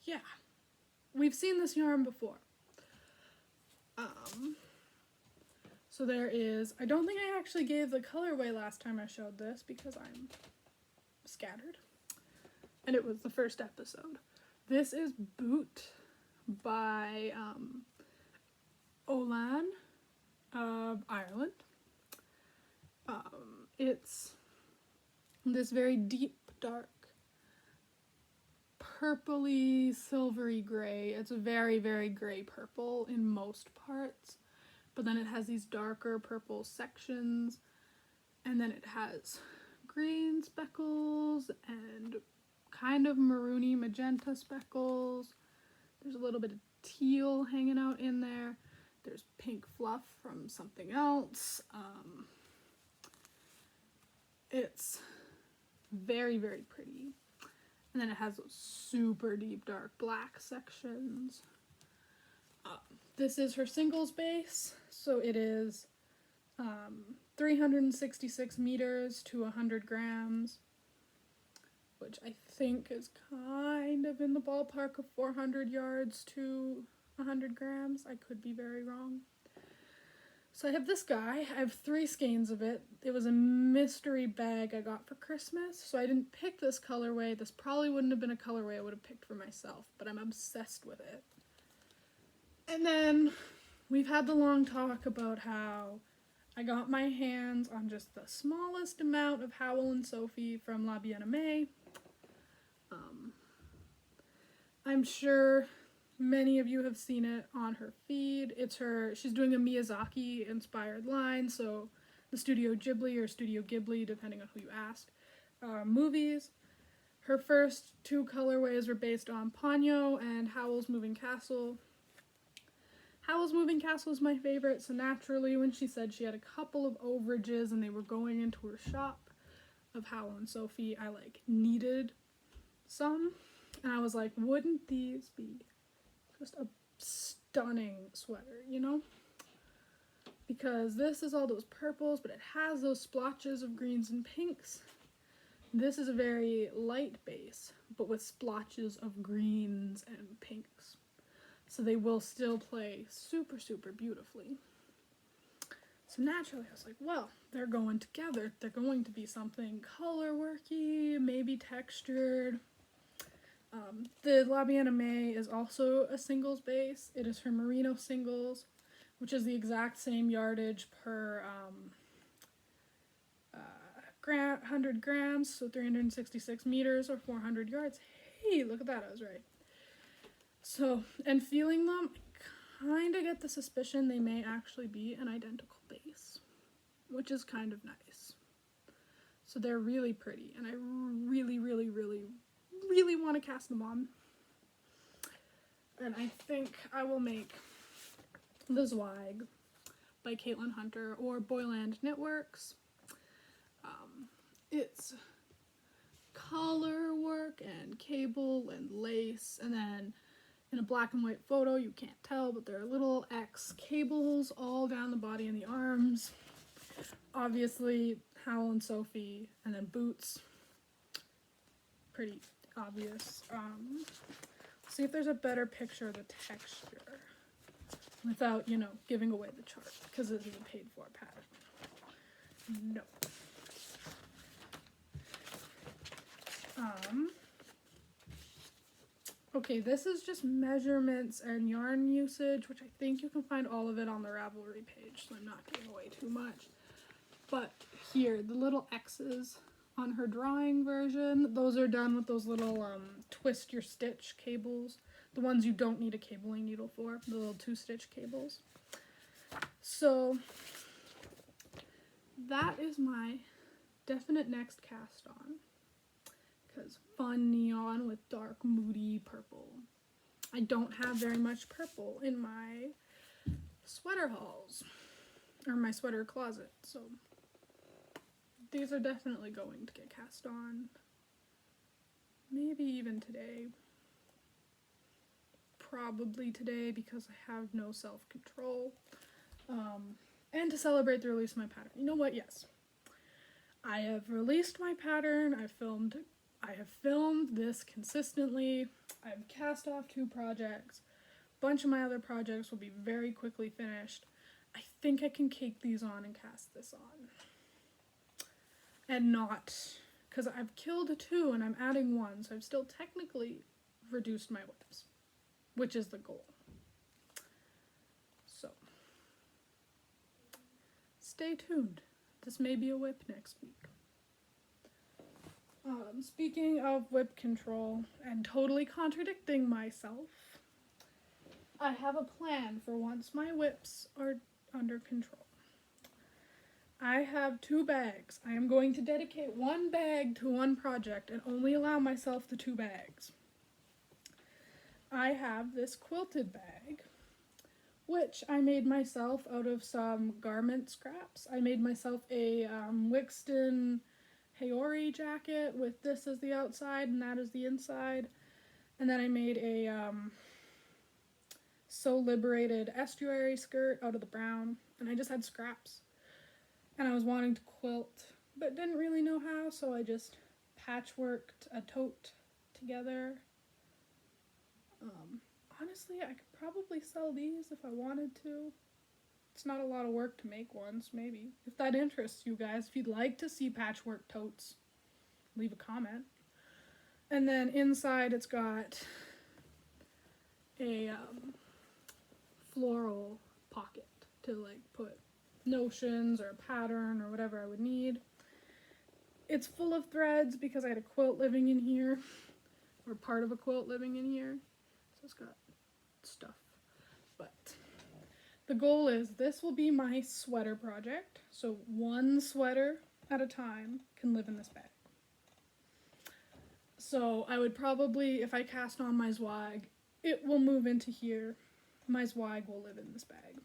yeah, we've seen this yarn before. So there is, I don't think I actually gave the colorway last time I showed this because I'm scattered. And it was the first episode. This is Boot by Olan of Ireland. It's this very deep, dark, purpley, silvery gray. It's a very, very gray purple in most parts, but then it has these darker purple sections, and then it has green speckles and kind of maroony magenta speckles. There's a little bit of teal hanging out in there. There's pink fluff from something else. It's very, very pretty. And then it has those super deep dark black sections. This is her singles base, so it is 366 meters to 100 grams, which I think is kind of in the ballpark of 400 yards to 100 grams. I could be very wrong. So I have this guy. I have 3 skeins of it. It was a mystery bag I got for Christmas, so I didn't pick this colorway. This probably wouldn't have been a colorway I would have picked for myself, but I'm obsessed with it. And then we've had the long talk about how I got my hands on just the smallest amount of Howl and Sophie from La Bien-Aimée. I'm sure many of you have seen it on her feed. She's doing a Miyazaki inspired line, so the Studio Ghibli or Studio Ghibli, depending on who you ask, movies. Her first 2 colorways were based on Ponyo and Howl's Moving Castle. Howl's Moving Castle is my favorite, so naturally when she said she had a couple of overages and they were going into her shop of Howl and Sophie, I needed some, and I was like, wouldn't these be just a stunning sweater, you know? Because this is all those purples, but it has those splotches of greens and pinks. This is a very light base, but with splotches of greens and pinks. So they will still play super, super beautifully. So naturally I was like, well, they're going together. They're going to be something color worky, maybe textured. The Labiana May is also a singles base. It is her merino singles, which is the exact same yardage per 100 grams, so 366 meters or 400 yards. Hey, look at that, I was right. So, and feeling them, I kind of get the suspicion they may actually be an identical base, which is kind of nice. So they're really pretty, and I really, really, really, really want to cast them on. And I think I will make the Zweig by Caitlin Hunter or Boyland Knitworks. It's color work and cable and lace, and then in a black and white photo you can't tell, but there are little X cables all down the body and the arms. Obviously Howl and Sophie, and then boots. Pretty obvious. See if there's a better picture of the texture without, you know, giving away the chart, because this is a paid for pattern. No. Okay, this is just measurements and yarn usage, which I think you can find all of it on the Ravelry page, so I'm not giving away too much. But here, the little X's on her drawing version, those are done with those little twist your stitch cables, the ones you don't need a cabling needle for, the little 2-stitch cables. So that is my definite next cast on. Because fun neon with dark moody purple. I don't have very much purple in my sweater hauls, or my sweater closet, so these are definitely going to get cast on. Maybe even today. Probably today, because I have no self-control. And to celebrate the release of my pattern. You know what? Yes. I have released my pattern. I have filmed this consistently. I've cast off 2 projects. A bunch of my other projects will be very quickly finished. I think I can cake these on and cast this on. And not, because I've killed 2 and I'm adding 1, so I've still technically reduced my whips, which is the goal. So, stay tuned. This may be a whip next week. Speaking of whip control and totally contradicting myself, I have a plan for once my whips are under control. I have 2 bags. I am going to dedicate 1 bag to 1 project and only allow myself the 2 bags. I have this quilted bag, which I made myself out of some garment scraps. I made myself a Wixton Haori jacket with this as the outside and that as the inside. And then I made a So Liberated estuary skirt out of the brown. And I just had scraps. And I was wanting to quilt, but didn't really know how, so I just patchworked a tote together. Honestly, I could probably sell these if I wanted to. It's not a lot of work to make ones, maybe. If that interests you guys, if you'd like to see patchwork totes, leave a comment. And then inside it's got a floral pocket to like put notions or a pattern or whatever I would need. It's full of threads because I had a quilt living in here, or part of a quilt living in here. So it's got stuff. But the goal is this will be my sweater project. So 1 sweater at a time can live in this bag. So I would probably, if I cast on my Zweig, it will move into here. My Zweig will live in this bag.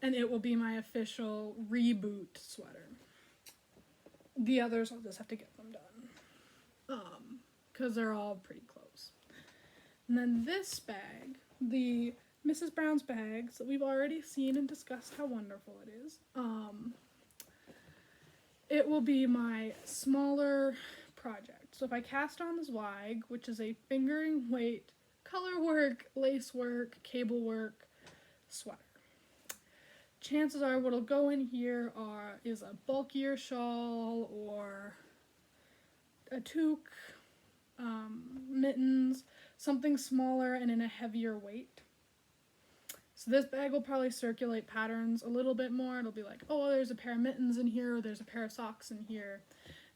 And it will be my official reboot sweater. The others, I'll just have to get them done. Because they're all pretty close. And then this bag, the Mrs. Brown's bags that we've already seen and discussed how wonderful it is. It will be my smaller project. So if I cast on the Zweig, which is a fingering weight, color work, lace work, cable work, sweater. Chances are what'll go in here is a bulkier shawl or a toque, mittens, something smaller and in a heavier weight. So this bag will probably circulate patterns a little bit more. It'll be like, oh, there's a pair of mittens in here, there's a pair of socks in here,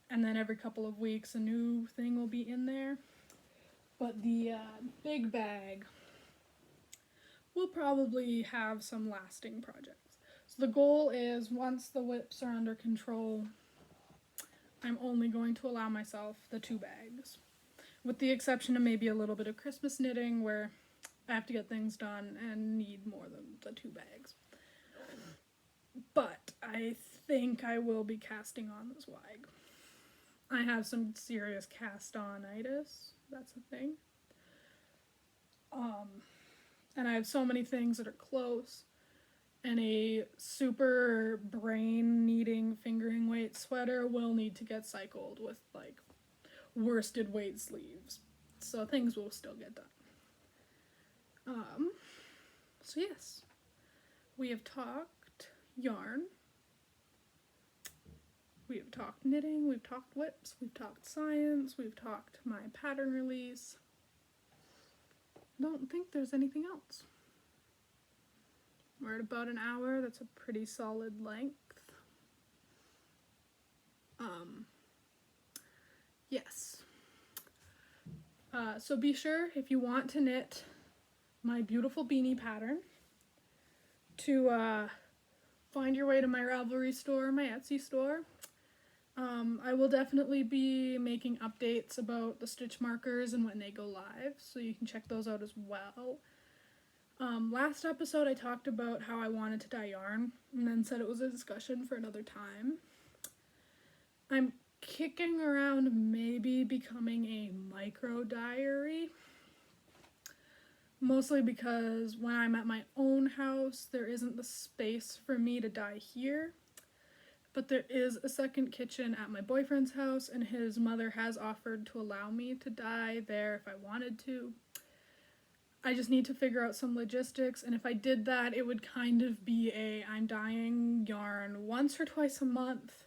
and then every couple of weeks a new thing will be in there. But the big bag will probably have some lasting projects. So the goal is, once the whips are under control, I'm only going to allow myself the 2 bags, with the exception of maybe a little bit of Christmas knitting where I have to get things done and need more than the 2 bags. But I think I will be casting on the Zweig. I have some serious cast-on-itis. That's a thing. And I have so many things that are close. And a super brain-needing fingering weight sweater will need to get cycled with, like, worsted weight sleeves. So things will still get done. So yes, we have talked yarn, we have talked knitting, we've talked whips, we've talked science, we've talked my pattern release. Don't think there's anything else. We're at about an hour. That's a pretty solid length. Yes. So be sure, if you want to knit my beautiful beanie pattern, to find your way to my Ravelry store, my Etsy store. I will definitely be making updates about the stitch markers and when they go live, so you can check those out as well. Last episode I talked about how I wanted to dye yarn, and then said it was a discussion for another time. I'm kicking around maybe becoming a micro diary, mostly because when I'm at my own house there isn't the space for me to dye here, but there is a second kitchen at my boyfriend's house, and his mother has offered to allow me to dye there if I wanted to. I just need to figure out some logistics, and if I did that, it would kind of be I'm dyeing yarn once or twice a month.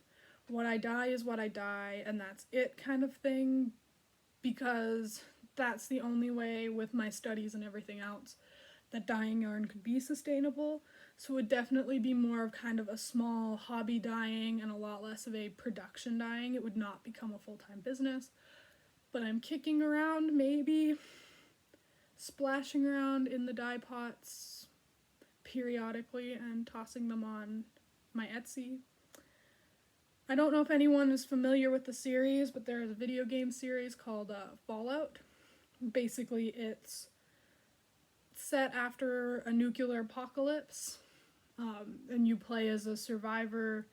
What I dye is what I dye, and that's it kind of thing, because that's the only way with my studies and everything else that dyeing yarn could be sustainable. So it would definitely be more of kind of a small hobby dyeing and a lot less of a production dyeing. It would not become a full-time business. But I'm kicking around, maybe splashing around in the dye pots periodically and tossing them on my Etsy. I don't know if anyone is familiar with the series, but there is a video game series called Fallout. Basically, it's set after a nuclear apocalypse, and you play as a survivor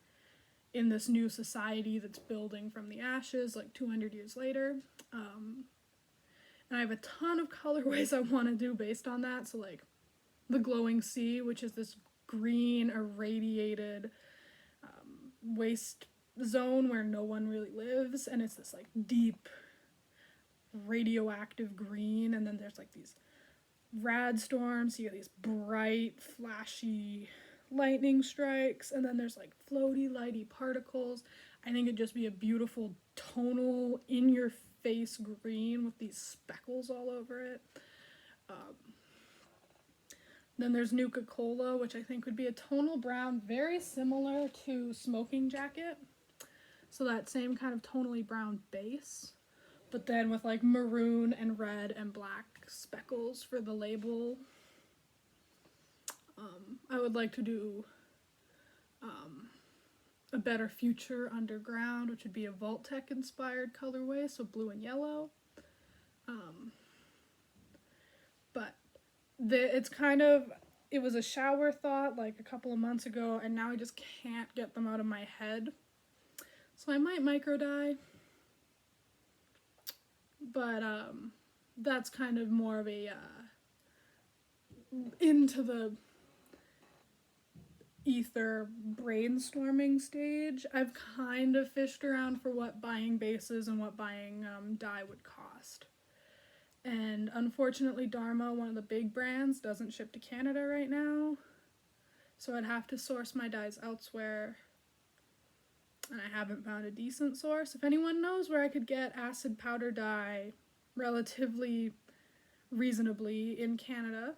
in this new society that's building from the ashes, like 200 years later. And I have a ton of colorways I want to do based on that. So like the Glowing Sea, which is this green irradiated waste zone where no one really lives, and it's this like deep radioactive green, and then there's like these rad storms, so you get these bright flashy lightning strikes, and then there's like floaty lighty particles. I think it'd just be a beautiful tonal in your face green with these speckles all over it. Then there's Nuka Cola, which I think would be a tonal brown very similar to Smoking Jacket, so that same kind of tonally brown base, but then with like maroon and red and black speckles for the label. I would like to do a Better Future Underground, which would be a Vault-Tec inspired colorway, so blue and yellow. But it's kind of, it was a shower thought like a couple of months ago, and now I just can't get them out of my head. So I might micro dye, but that's kind of more of a into the ether brainstorming stage. I've kind of fished around for what buying bases and what buying dye would cost. And unfortunately Dharma, one of the big brands, doesn't ship to Canada right now. So I'd have to source my dyes elsewhere. And I haven't found a decent source. If anyone knows where I could get acid powder dye relatively reasonably in Canada.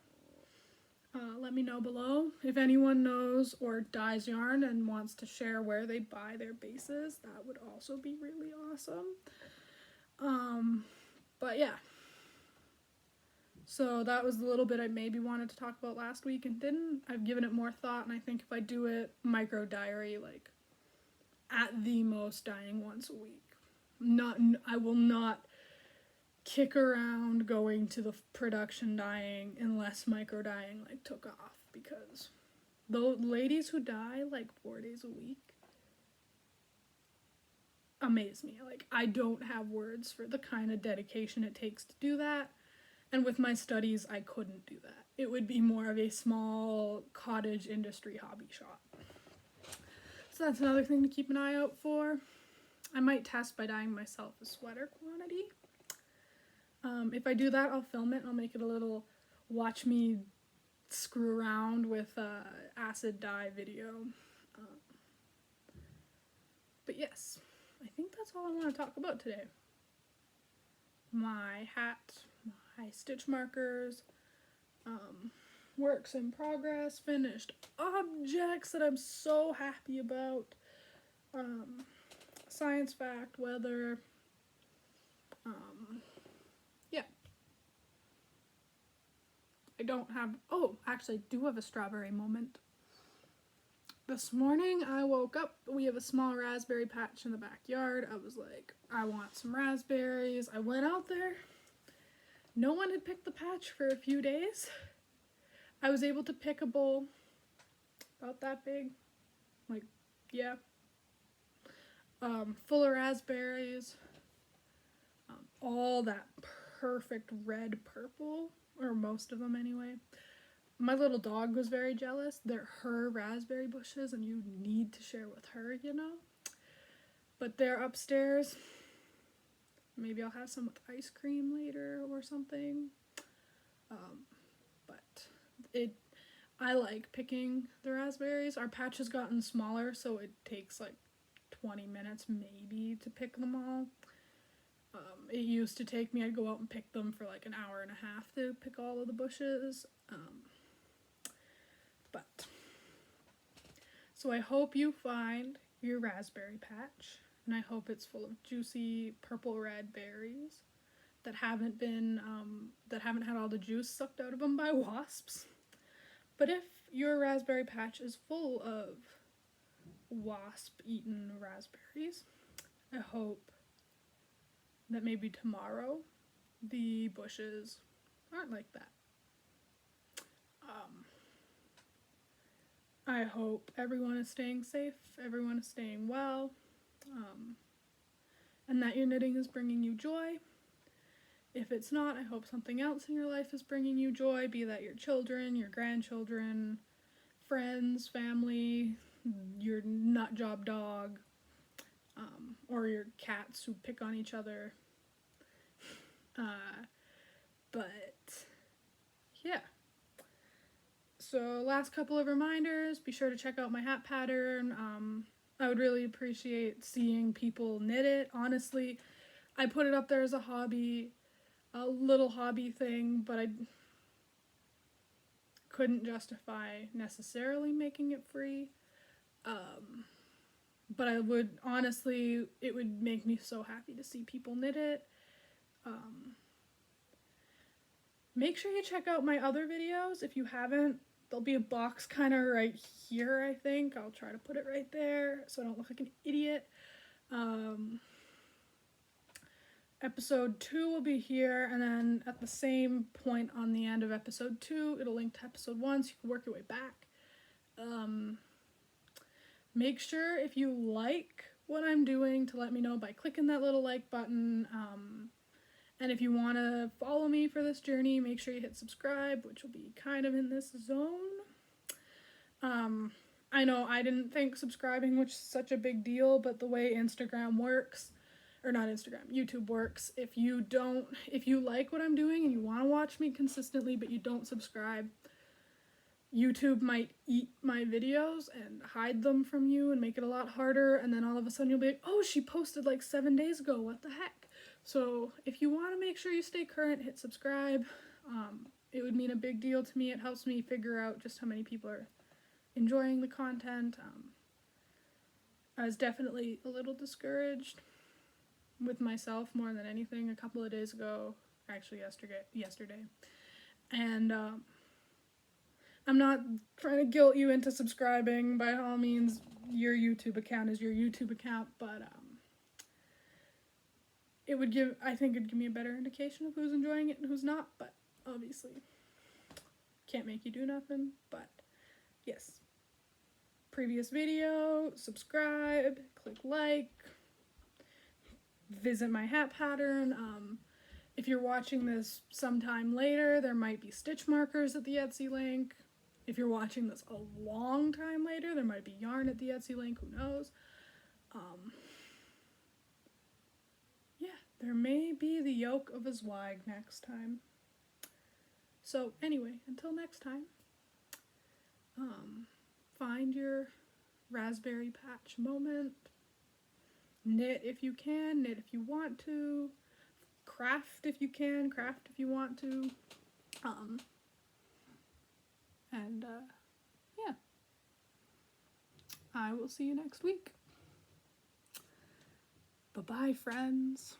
Let me know below. If anyone knows or dyes yarn and wants to share where they buy their bases, that would also be really awesome. But yeah. So that was the little bit I maybe wanted to talk about last week and didn't. I've given it more thought, and I think if I do it, micro diary, like at the most dyeing once a week. I will not kick around going to the production dyeing unless micro dyeing like took off, because the ladies who dye like 4 days a week amaze me. Like, I don't have words for the kind of dedication it takes to do that. And with my studies, I couldn't do that. It would be more of a small cottage industry hobby shop. So that's another thing to keep an eye out for. I might test by dyeing myself a sweater quantity. If I do that, I'll film it and I'll make it a little watch me screw around with acid dye video. But yes, I think that's all I want to talk about today. My hat, my stitch markers, works in progress, finished objects that I'm so happy about, science fact, weather, yeah. I don't have, actually I do have a strawberry moment. This morning I woke up, we have a small raspberry patch in the backyard. I was like, I want some raspberries. I went out there. No one had picked the patch for a few days. I was able to pick a bowl about that big, like, yeah, full of raspberries, all that perfect red purple, or most of them anyway. My little dog was very jealous. They're her raspberry bushes and you need to share with her, you know? But they're upstairs. Maybe I'll have some with ice cream later or something. But I like picking the raspberries. Our patch has gotten smaller, so it takes like 20 minutes maybe to pick them all. It used to take me, I'd go out and pick them for like an hour and a half to pick all of the bushes. So I hope you find your raspberry patch, and I hope it's full of juicy purple red berries that haven't had all the juice sucked out of them by wasps. But if your raspberry patch is full of wasp-eaten raspberries, I hope that maybe tomorrow the bushes aren't like that. I hope everyone is staying safe, everyone is staying well, and that your knitting is bringing you joy. If it's not, I hope something else in your life is bringing you joy, be that your children, your grandchildren, friends, family, your nut job dog, or your cats who pick on each other. But yeah. So last couple of reminders, be sure to check out my hat pattern. I would really appreciate seeing people knit it. Honestly, I put it up there as a hobby, a little hobby thing, but I couldn't justify necessarily making it free. But I would, honestly, it would make me so happy to see people knit it. Make sure you check out my other videos if you haven't. There'll be a box kind of right here, I think. I'll try to put it right there so I don't look like an idiot. Episode 2 will be here, and then at the same point on the end of episode 2, it'll link to episode 1 so you can work your way back. Make sure if you like what I'm doing to let me know by clicking that little like button. And if you want to follow me for this journey, make sure you hit subscribe, which will be kind of in this zone. I know I didn't think subscribing was such a big deal, but the way Instagram works, or not Instagram, YouTube works, if you like what I'm doing and you want to watch me consistently, but you don't subscribe, YouTube might eat my videos and hide them from you and make it a lot harder, and then all of a sudden you'll be like, oh, she posted like 7 days ago, what the heck? So if you want to make sure you stay current, hit subscribe. It would mean a big deal to me. It helps me figure out just how many people are enjoying the content. I was definitely a little discouraged with myself more than anything a couple of days ago, actually yesterday. And I'm not trying to guilt you into subscribing. By all means, your YouTube account is your YouTube account, but I think it'd give me a better indication of who's enjoying it and who's not, but obviously can't make you do nothing. But yes, previous video, subscribe, click like, visit my hat pattern. If you're watching this sometime later, there might be stitch markers at the Etsy link. If you're watching this a long time later, there might be yarn at the Etsy link, who knows. Yeah, there may be the yoke of a Zweig next time. So anyway, until next time, find your raspberry patch moment. Knit if you can, knit if you want to. Craft if you can, craft if you want to. Yeah. I will see you next week. Bye-bye, friends.